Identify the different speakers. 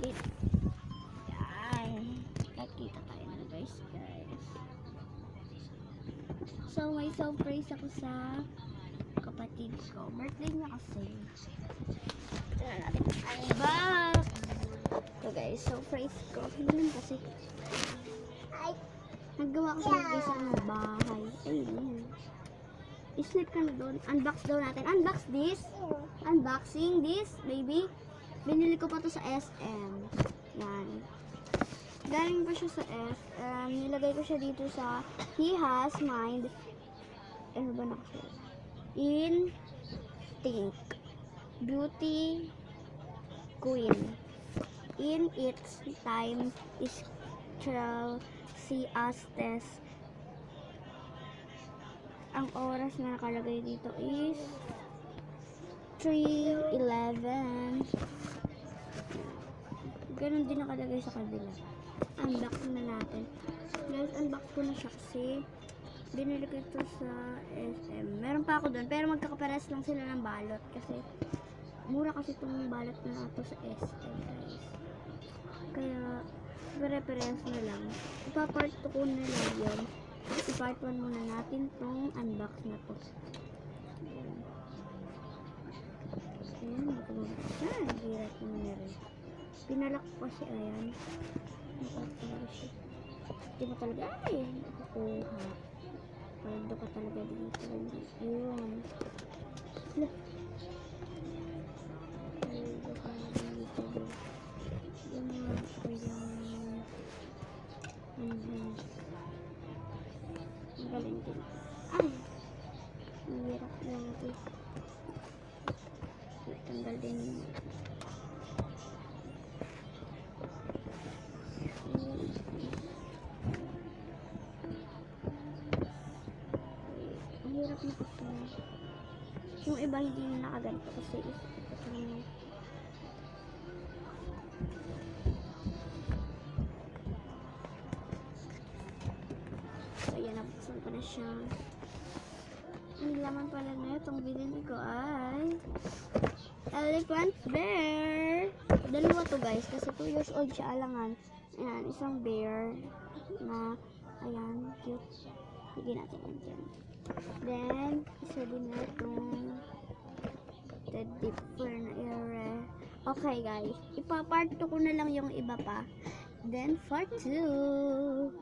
Speaker 1: split. Yan. Kakita tayo na guys. So, may surprise ako sa kapatid ko. Birthday niya kasi. Tignan natin. Unbox! So guys, surprise ko. Hindi kasi. Ay! Naggawa ko sa isa ng bahay. Ayun. I-sleep ka na doon. Unbox daw natin. Unbox this. Unboxing this, baby. Binili ko pa to sa SM. Yan. Galing pa siya sa SM. Nilagay ko siya dito sa He Has Mind. Ano ba nakasulat? In Think. Beauty Queen. In its time is see us test. Ang oras na nakalagay dito is 3:11. Ganun din nakalagay sa kabila. Unbox na natin. Guys, unbox ko na siya kasi binili ko ito sa SM. Meron pa ako doon, pero magkakapares lang sila ng balot kasi mura kasi itong balot na ito sa SM, guys. Kaya pare-parehas na lang. Ipapart 2 ko na lang yun. I-part 1 muna natin itong unbox na to. Ayan, hirap mo na rin. Pinalak ko kasi, ayan. Nakapala siya. Hindi mo talaga, ay, nakukuha. Paldo ka talaga dito. Ayun. Paldo ka dito. Yung mga, ayan. Ang galing din. Ay! Ang hirap na natin. Tanggal din. Ang hirap na ito. Yung iba hindi na nakaganto kasi ito na. So, ayan, nabuksan ko na siya. Ang laman pala na itong binili ko ay elephant bear. Dalawa to guys kasi 2 years old siya alangan. Ayan, isang bear na ayan, cute. Hindi natin yan dyan. Then, isa din na itong teddy bear na ere. Okay guys, ipapart 2 ko na lang yung iba pa. Then, part 2.